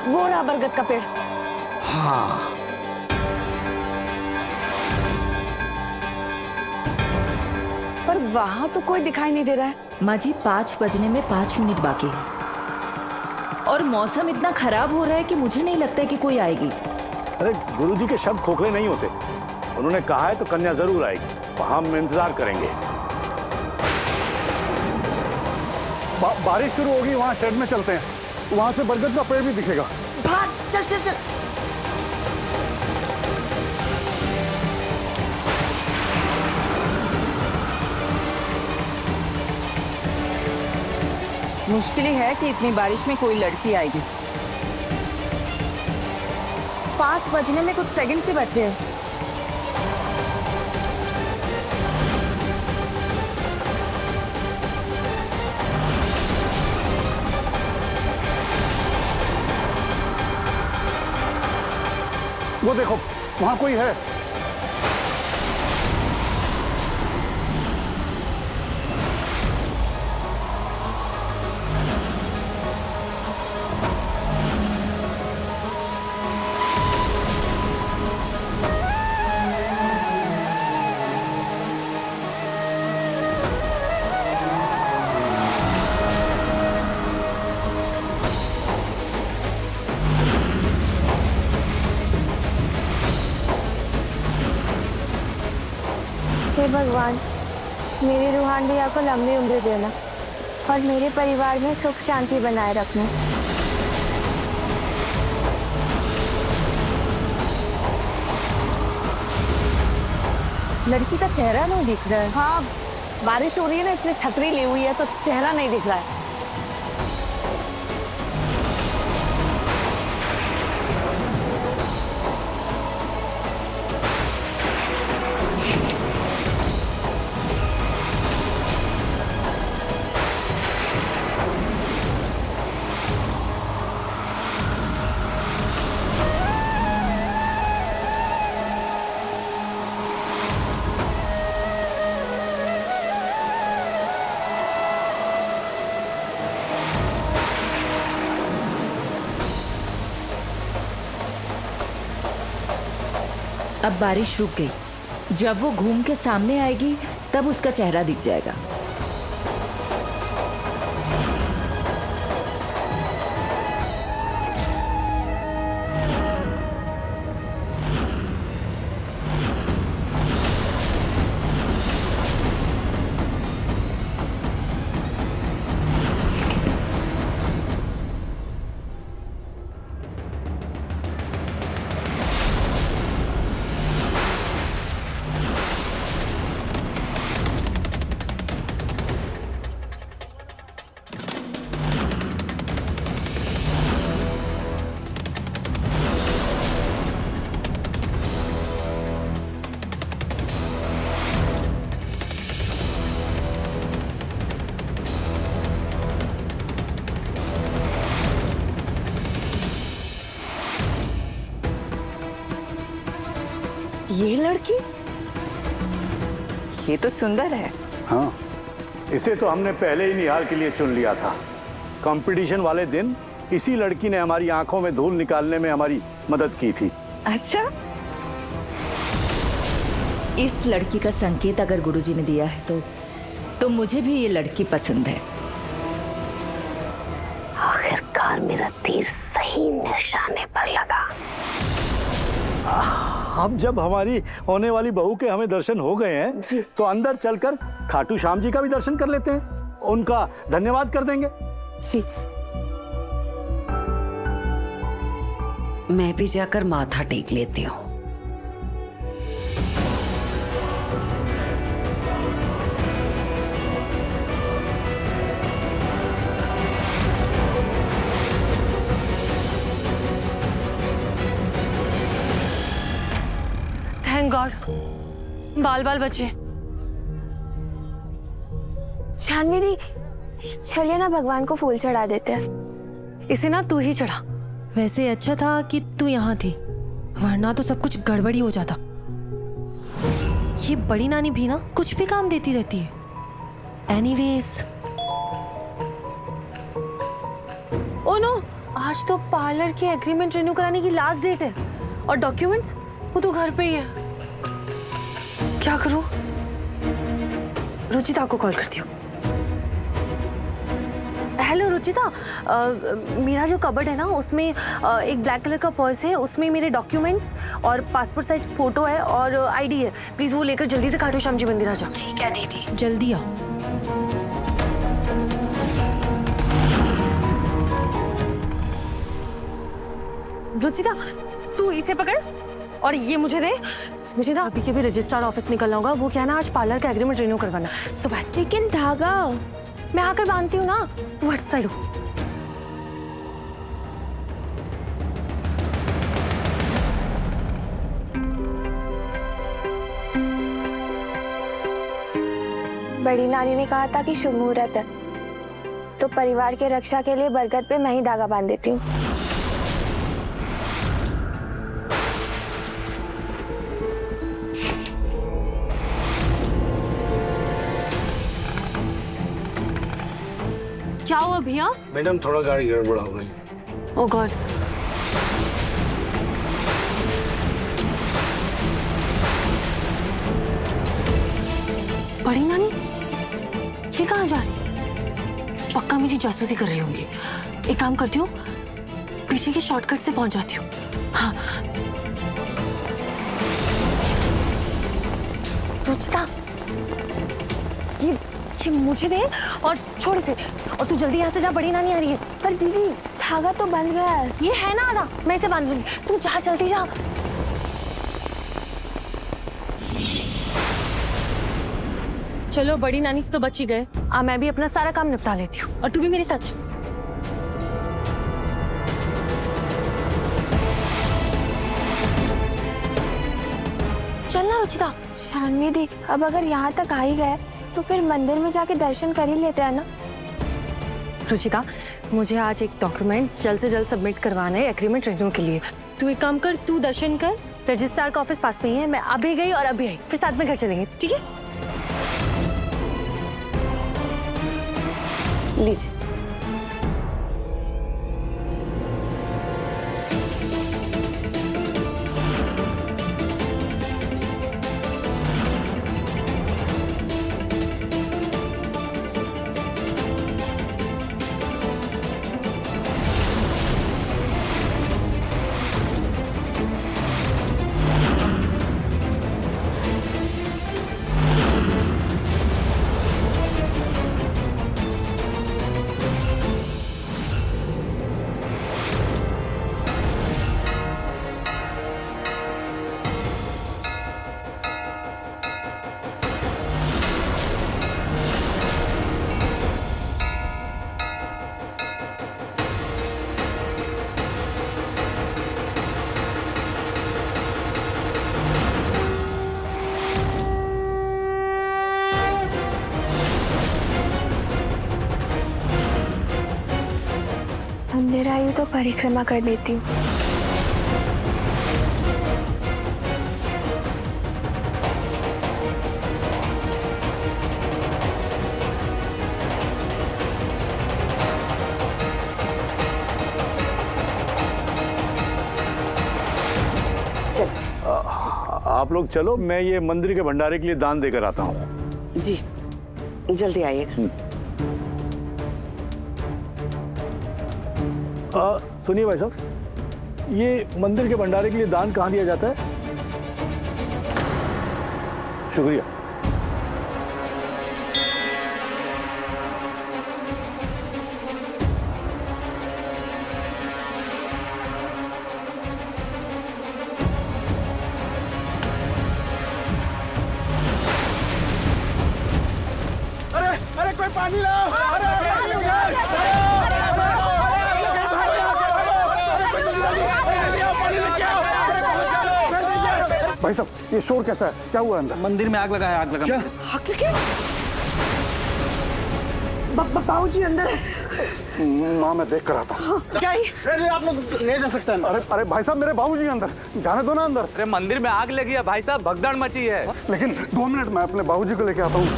वो रहा बरगद का पेड़। हाँ, पर वहां तो कोई दिखाई नहीं दे रहा है। माँ जी 5 बजने में 5 मिनट बाकी है और मौसम इतना खराब हो रहा है कि मुझे नहीं लगता है कि कोई आएगी। अरे गुरुजी के शब्द खोखले नहीं होते, उन्होंने कहा है तो कन्या जरूर आएगी, तो हम इंतजार करेंगे। बारिश शुरू होगी, वहाँ शेड में चलते हैं, वहाँ से बरगद का पेड़ भी दिखेगा। भाग, चल चल चल। मुश्किल ही है कि इतनी बारिश में कोई लड़की आएगी। 5 बजने में कुछ सेकंड से बचे हैं। वो देखो, वहाँ कोई है। हे भगवान, मेरी रूहानिया को लंबी उम्र देना और मेरे परिवार में सुख शांति बनाए रखना। लड़की का चेहरा नहीं दिख रहा है। हाँ, बारिश हो रही है ना, इसलिए छतरी ली हुई है तो चेहरा नहीं दिख रहा है। अब बारिश रुक गई। जब वो घूम के सामने आएगी तब उसका चेहरा दिख जाएगा। ये लड़की, ये तो सुंदर है। हाँ, इसे तो हमने पहले ही निहार के लिए चुन लिया था। कंपटीशन वाले दिन इसी लड़की ने हमारी आंखों में धूल निकालने में हमारी मदद की थी। अच्छा, इस लड़की का संकेत अगर गुरुजी ने दिया है तो मुझे भी ये लड़की पसंद है। आखिरकार मेरा तीर सही निशाने पर लगा। अब जब हमारी होने वाली बहू के हमें दर्शन हो गए हैं तो अंदर चलकर खाटू श्याम जी का भी दर्शन कर लेते हैं, उनका धन्यवाद कर देंगे। जी, मैं भी जाकर माथा टेक लेती हूँ। थैंक गॉड, बाल बाल बचे। जानवी दी, चलिए ना भगवान को फूल चढ़ा देते हैं। इसे ना तू ही चढ़ा। वैसे अच्छा था कि तू यहाँ थी, वरना तो सब कुछ गड़बड़ी हो जाता। ये बड़ी नानी भी ना कुछ भी काम देती रहती है। एनीवेज, ओ नो, आज तो पार्लर की एग्रीमेंट रिन्यू कराने की लास्ट डेट है और डॉक्यूमेंट्स वो तो घर पे ही है। क्या करूं? रुचिता को कॉल करती हूँ। हेलो रुचिता, मेरा जो कबर्ड है ना उसमें एक ब्लैक कलर का पर्स है, उसमें मेरे डॉक्यूमेंट्स और पासपोर्ट साइज फोटो है और आईडी है। प्लीज वो लेकर जल्दी से खाटू श्याम जी मंदिर आ जा। ठीक है दीदी। जल्दी आ। रुचिता तू इसे पकड़ और ये मुझे दे। मुझे ना अभी के भी रजिस्ट्रार ऑफिस निकलना होगा। वो क्या ना आज पार्लर का एग्रीमेंट रिन्यू करवाना सुबह। लेकिन धागा मैं आकर बांधती हूँ ना, तू हट साइड हो। बड़ी नानी ने कहा था कि शुभ मुहूर्त है, तो परिवार के रक्षा के लिए बरगद पे मैं ही धागा बांध देती हूँ। क्या हुआ भैया? मैडम थोड़ा गाड़ी गड़बड़ हो गई। ओह गॉड। बड़ी नानी ये कहाँ जा रही? पक्का मेरी जासूसी कर रही होंगी। एक काम करती हूँ, पीछे के शॉर्टकट से पहुंच जाती हूँ। हाँ रुचिता, ये मुझे दे और छोड़ इसे, और तू जल्दी यहाँ से जा, बड़ी नानी आ रही है। पर दीदी धागा तो बंध गया है। ये है ना आधा, मैं इसे बांध लूंगी। तू जा, जल्दी जा। चलो बड़ी नानी से तो बच ही गए। मैं भी अपना सारा काम निपटा लेती हूँ और तू भी मेरे साथ चल। चलना रुचिता। शानवी दी, अब अगर यहाँ तक आ ही गए तो फिर मंदिर में जाके दर्शन कर ही लेते हैं ना। रुचिता, मुझे आज एक डॉक्यूमेंट जल्द से जल्द सबमिट करवाना है एग्रीमेंट रिन्यू के लिए। तू एक काम कर, तू दर्शन कर, रजिस्ट्रार का ऑफिस पास में ही है। मैं अभी गई और अभी आई, फिर साथ में घर चलेंगे, ठीक है? लीजिए। मंदिर आई हूँ तो परिक्रमा कर लेती हूँ। आप लोग चलो, मैं ये मंदिर के भंडारे के लिए दान देकर आता हूँ। जी जल्दी आइए। सुनिए भाई साहब, ये मंदिर के भंडारे के लिए दान कहाँ दिया जाता है? शुक्रिया। अरे अरे कोई पानी लाओ। अरे पानी भाई साहब, ये शोर कैसा है? क्या हुआ अंदर? मंदिर में आग लगा है। आग लगा क्या? बाबूजी अंदर है। माँ, मैं देख कर आता हूँ। नहीं, आप लोग ले जा सकते हैं। अरे अरे भाई साहब, मेरे बाबूजी अंदर, जाने दो ना अंदर। अरे मंदिर में आग लगी है भाई साहब, भगदड़ मची है। लेकिन 2 मिनट, मैं अपने बाबूजी को लेके आता हूँ।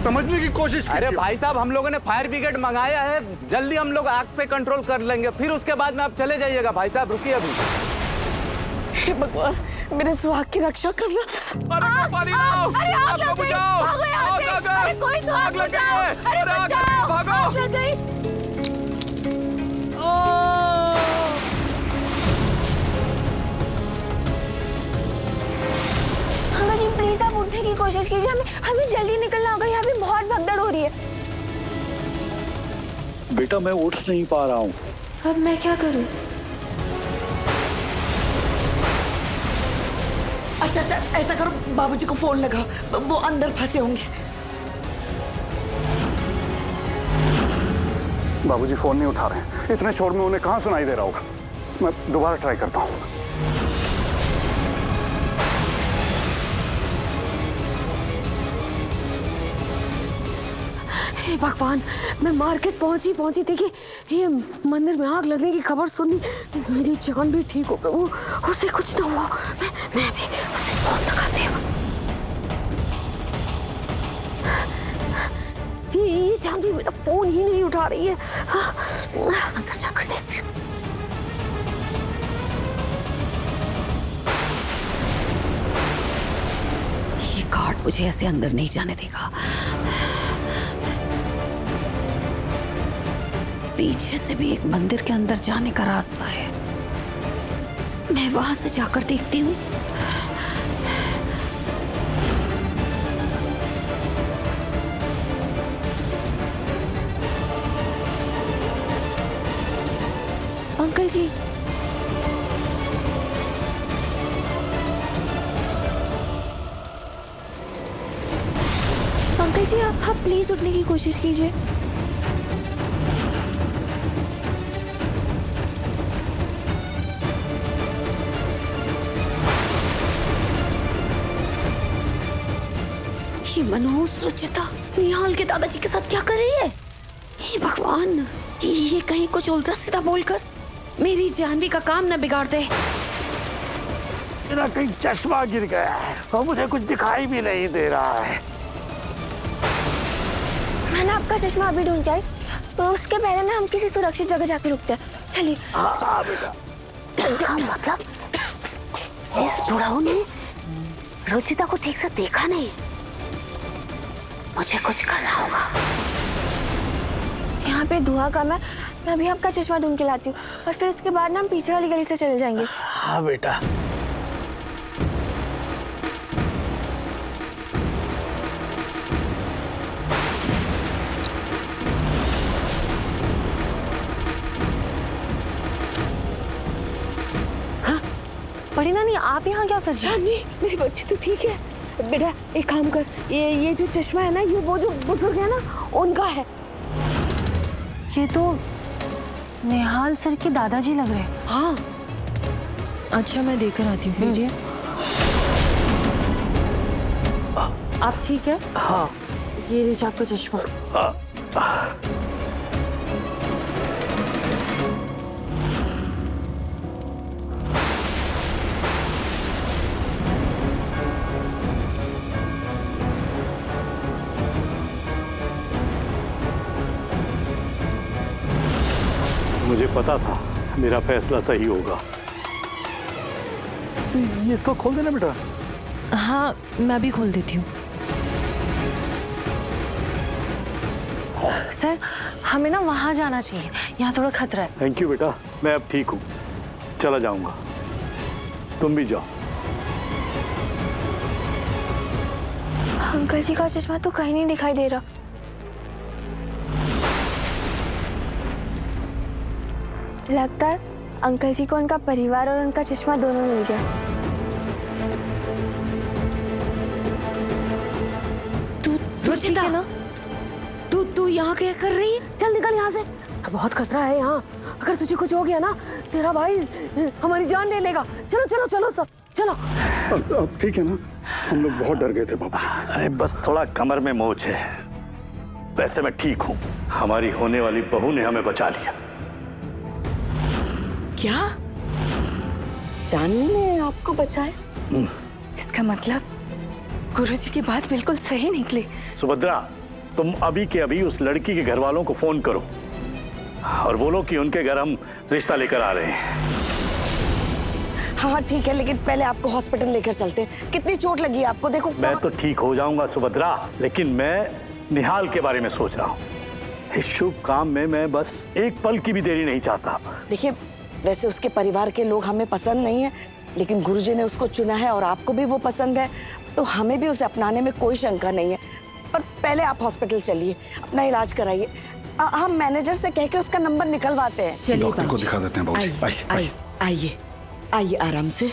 समझने की कोशिश कीजिए। अरे भाई साहब, हम लोगों ने फायर ब्रिगेड मंगाया है, जल्दी हम लोग आग पे कंट्रोल कर लेंगे, फिर उसके बाद में आप चले जाइएगा। भाई साहब रुकिए अभी। हे भगवान, मेरे सुहाग की रक्षा करना। अरे पानी लाओ, अरे आग लग गई, भागो यहाँ से। अरे कोई तो आग बचाओ, अरे बचाओ, भागो। आग लग गई। अंकल जी प्लीज आप उठने की कोशिश कीजिए, हमें जल्दी निकलना होगा, यहाँ पे बहुत भगदड़ हो रही है। बेटा मैं उठ नहीं पा रहा हूँ। अब मैं क्या करूं? अच्छा अच्छा, ऐसा करो, बाबूजी को फोन लगाओ, वो अंदर फंसे होंगे। बाबूजी फोन नहीं उठा रहे हैं। इतने शोर में उन्हें कहाँ सुनाई दे रहा होगा। मैं दोबारा ट्राई करता हूँ। हे भगवान, मैं मार्केट पहुंची थी कि ये मंदिर में आग लगने की खबर सुनी। मेरी जान भी ठीक हो गई, वो उसे कुछ ना हुआ। मैं भी उसे फोन लगाती हूँ। ये जानती मेरा फोन ही नहीं उठा रही है। अंदर जाकर देखती हूँ। ये गार्ड मुझे ऐसे अंदर नहीं जाने देगा। पीछे से भी एक मंदिर के अंदर जाने का रास्ता है, मैं वहां से जाकर देखती हूँ। अंकल जी, अंकल जी आप प्लीज उठने की कोशिश कीजिए। ये मनहूस रुचिता निहाल के दादाजी के साथ क्या कर रही है? हे भगवान, ये कहीं कुछ उल्टा सीधा बोलकर मेरी जानवी का काम न बिगाड़ दे। मेरा कहीं चश्मा गिर गया है और मुझे कुछ दिखाई भी नहीं दे रहा है। मैंने आपका चश्मा अभी ढूंढ के आई, तो उसके पहले ना हम किसी सुरक्षित जगह जाके रुकते हैं। चलिए। हाँ बेटा। इसका मतलब इस बुढ़ाऊ ने रुचिता को ठीक से देखा नहीं, मुझे कुछ करना होगा। यहाँ पे धुआं कम है, मैं अभी आपका चश्मा ढूंढ के लाती हूँ और फिर उसके बाद ना हम पीछे वाली गली से चले जाएंगे। हाँ बेटा। बड़ी नानी आप यहाँ क्या कर रही हैं? मेरी बच्ची तो ठीक है। बेटा एक काम कर, ये जो चश्मा है ना, ये वो जो बुजुर्ग है ना उनका है। ये तो निहाल सर के दादाजी लग रहे हैं। हाँ, अच्छा मैं देकर आती हूँ। भेजिए। आप ठीक है? हाँ। ये लीजिए आपका चश्मा। मुझे पता था मेरा फैसला सही होगा। ये इसको खोल देना बेटा। हाँ, मैं भी खोल देती हूँ। सर हमें ना वहाँ जाना चाहिए, यहाँ थोड़ा खतरा है। थैंक यू बेटा, मैं अब ठीक हूँ, चला जाऊंगा, तुम भी जाओ। अंकल जी का चश्मा तो कहीं नहीं दिखाई दे रहा। लगता है अंकल जी को उनका परिवार और उनका चश्मा दोनों मिल गया। रुचिता, ना तू यहाँ क्या कर रही है? चल निकल यहाँ से, बहुत खतरा है यहाँ। अगर तुझे कुछ हो गया ना, तेरा भाई हमारी जान ले लेगा। चलो चलो चलो सब चलो। अब ठीक है ना? हम लोग बहुत डर गए थे बाबा। अरे बस थोड़ा कमर में मोच है, वैसे मैं ठीक हूँ। हमारी होने वाली बहू ने हमें बचा लिया। क्या जानवी ने आपको बचाया? इसका मतलब गुरुजी की बात बिल्कुल सही निकली। सुभद्रा, तुम अभी के अभी उस लड़की के घर वालों को फोन करो और बोलो कि उनके घर हम रिश्ता लेकर आ रहे हैं। हाँ ठीक है, लेकिन पहले आपको हॉस्पिटल लेकर चलते हैं। कितनी चोट लगी है आपको? देखो मैं तो ठीक हो जाऊंगा सुभद्रा, लेकिन मैं निहाल के बारे में सोच रहा हूँ। इस शुभ काम में मैं बस एक पल की भी देरी नहीं चाहता। देखिए, वैसे उसके परिवार के लोग हमें पसंद नहीं है, लेकिन गुरुजी ने उसको चुना है और आपको भी वो पसंद है, तो हमें भी उसे अपनाने में कोई शंका नहीं है। पर पहले आप हॉस्पिटल चलिए, अपना इलाज कराइए। हम मैनेजर से कह के उसका नंबर निकलवाते हैं। चलिए डॉक्टर को दिखा देते हैं बाबूजी। आइए। आइए आइए आराम से।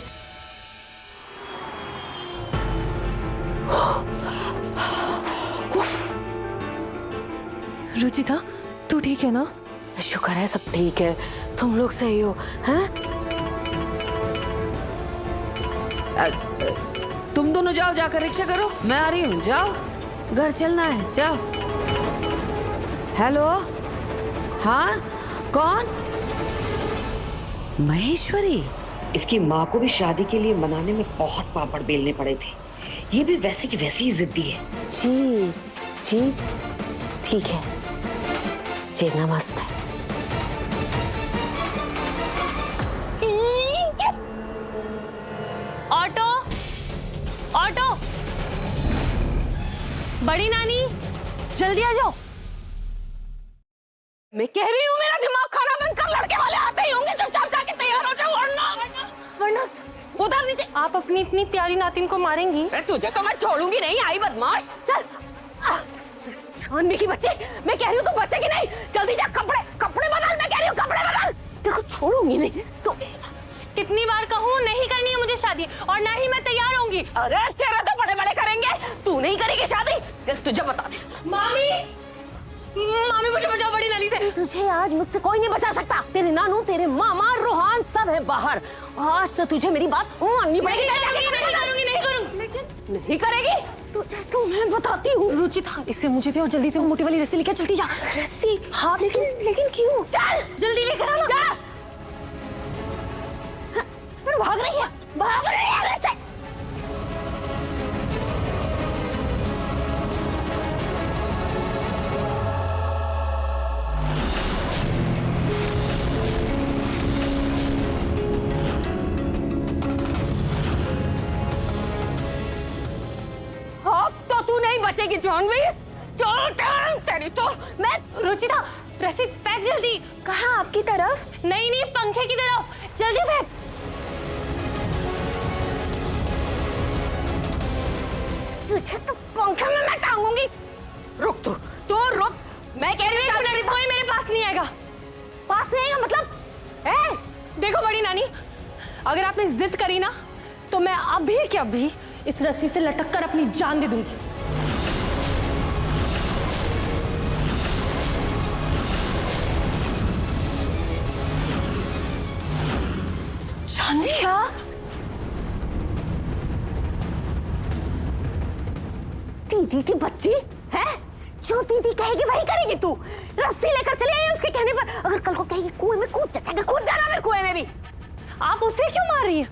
रुचिता, तू ठीक है ना? शुक्र है सब ठीक है, तुम लोग सही हो हैं? तुम दोनों जाओ, जाकर रिक्शा करो, मैं आ रही हूँ। जाओ, घर चलना है, जाओ। हेलो, हाँ कौन? महेश्वरी। इसकी माँ को भी शादी के लिए मनाने में बहुत पापड़ बेलने पड़े थे। ये भी वैसे की वैसी ही जिद्दी है। जी जी ठीक है जी, नमस्ते। ऑटो, ऑटो, बड़ी नानी जल्दी आ जाओ। मैं कह रही हूँ मेरा दिमाग खाना बंद कर, लड़के वाले आते ही होंगे, चुपचाप जाके तैयार हो जाओ, वरना उधर नीचे। आप अपनी इतनी प्यारी नातिन को मारेंगी? तुझे तो मैं छोड़ूंगी नहीं, आई बदमाश। चल जानवी की बच्चे, मैं कह रही हूँ तू बचेगी नहीं, जल्दी जा, कपड़े कपड़े बदल, मैं कह रही हूँ कपड़े बदल, तेरे को छोड़ूंगी नहीं। तो कितनी बार कहूँ नहीं करनी है मुझे शादी, और ना ही मैं तैयार होंगी। अरे तेरा तो बड़े बड़े करेंगे, तू नहीं करेगी शादी, तुझे बता दे। मामी, मामी मुझे बचाओ बड़ी नानी से। तुझे आज मुझसे कोई नहीं बचा सकता, तेरे नानू, तेरे मामा, रोहान सब है बाहर। आज तो तुझे मेरी बात माननी पड़ेगी। नहीं करूंगी। लेकिन नहीं करेगी तो मैं बताती हूँ। रुचिता, इससे मुझे भी, और जल्दी से वो मोटी वाली रस्सी लेकर चलती जा। रस्सी? हाँ लेकिन क्यों? चल जल्दी लेकर आना। जा। फिर भाग रही है वैसे। अब तो तू नहीं बचेगी जानवी। तेरी तो मैं। रुचिता, रस्सी फेंक जल्दी। कहाँ? आपकी तरफ? नहीं, पंखे की तरफ, जल्दी फेंक। तुझे तो पंखे में मैं टांगूंगी। रुक तू रुक, मैं कह रही हूँ कोई मेरे पास नहीं आएगा। पास नहीं आएगा मतलब? देखो बड़ी नानी, अगर आपने जिद करी ना, तो मैं अभी के अभी इस रस्सी से लटक कर अपनी जान दे दूंगी। क्या? दीदी की बच्ची है, जो दीदी कहेगी वही करेगी तू। रस्सी लेकर चली आई उसके कहने पर, अगर कल को कहेगी कुएं में कूद जाएगा, कूद जाना मेरे कुएं में भी। आप उसे क्यों मार रही हैं?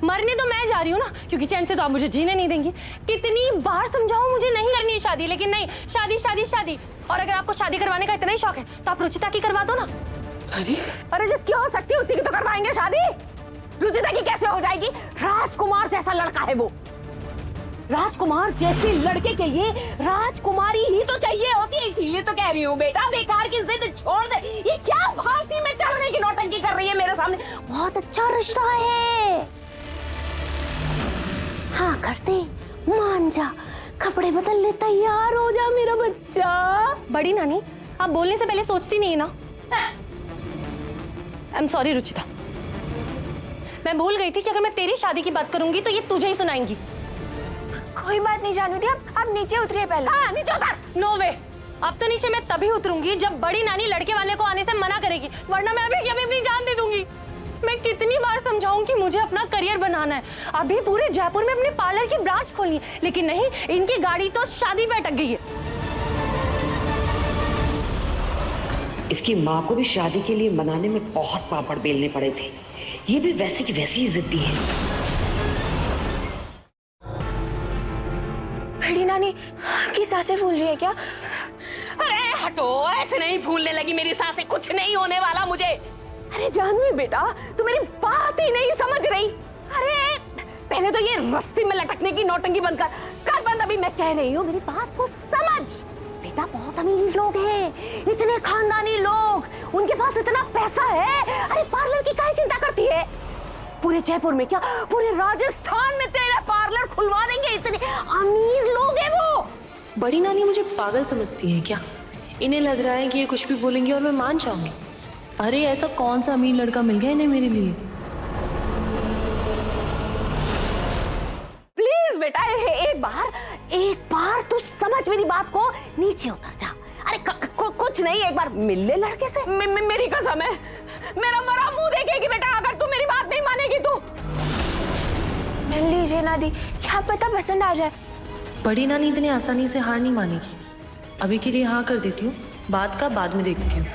मरने तो मैं जा रही हूँ ना, क्योंकि चैन से तो आप मुझे जीने नहीं देंगी। कितनी बार समझाऊं मुझे नहीं करनी है शादी, लेकिन नहीं, शादी शादी शादी। और अगर आपको शादी करवाने का इतना ही शौक है तो आप रुचिता की करवा दो ना। अरे जिसकी हो सकती है उसी की तो करवाएंगे शादी। रुचिता की कैसे हो जाएगी? राजकुमार जैसा लड़का है वो। राजकुमार जैसे लड़के के लिए राजकुमारी ही तो चाहिए होती है, इसीलिए तो कह रही हूँ बेटा, बेकार की जिद छोड़ दे। ये क्या फांसी में चढ़ने की नौटंकी कर रही है मेरे सामने? बहुत अच्छा रिश्ता है। हाँ करते, मान जा, कपड़े बदल ले, तैयार हो जा मेरा बच्चा। बड़ी नानी, आप बोलने से पहले सोचती नहीं है ना? आई एम सॉरी रुचिता, मैं भूल गई थी कि अगर मैं तेरी शादी की बात करूंगी तो ये तुझे ही सुनाएंगी। कोई बात नहीं जानवी दी, आप नीचे उतरिए पहले। हाँ नीचे उतर। नो वे, अब तो नीचे मैं तभी उतरूंगी जब बड़ी नानी लड़के वाले को आने से मना करेगी, वरना मैं अभी अपनी जान दे दूंगी। मैं कितनी बार समझाऊं कि मुझे अपना करियर बनाना है, अभी पूरे जयपुर में अपने पार्लर की ब्रांच खोलनी है, लेकिन नहीं, इनकी गाड़ी तो शादी पे अटक गई है। इसकी माँ को भी शादी के लिए मनाने में बहुत पापड़ बेलने पड़े थे। ये भी वैसे की वैसी ही जिद्दी है। बड़ी नानी, नानी की सांसें फूल रही है क्या? अरे हटो, ऐसे नहीं फूलने लगी मेरी सांसें, कुछ नहीं होने वाला मुझे। अरे जानवी बेटा, तू मेरी बात ही नहीं समझ रही। अरे पहले तो ये रस्सी में लटकने की नौटंकी बंद कर बंद, अभी मैं कह रही हूँ, मेरी बात को समझ। बेटा बहुत अमीर लोग हैं, इतने खानदानी लोग, उनके पास इतना पैसा है। अरे पार्लर की काहे चिंता करती है? पूरे जयपुर में क्या, पूरे राजस्थान में तेरा पार्लर खुलवा देंगे, इतने अमीर लोग हैं वो। बड़ी नानी मुझे पागल समझती है क्या? इन्हें लग रहा है कि ये कुछ भी बोलेंगे और मैं मान जाऊंगी। अरे ऐसा कौन सा अमीर लड़का मिल गया इन्हें मेरे लिए? प्लीज बेटा एक बार तू समझ मेरी बात को, नीचे उतर जा। अरे कुछ नहीं, एक बार मिल ले लड़के से। मेरी कसम है, मेरा मरा मुंह देखेगी बेटा अगर तू मेरी बात नहीं मानेगी तो। मिल लीजिए ना दी, क्या पता पसंद आ जाए। बड़ी नानी इतनी आसानी से हार नहीं मानेगी। अभी के लिए हाँ कर देती हूँ, बात का बाद में देखती हूँ।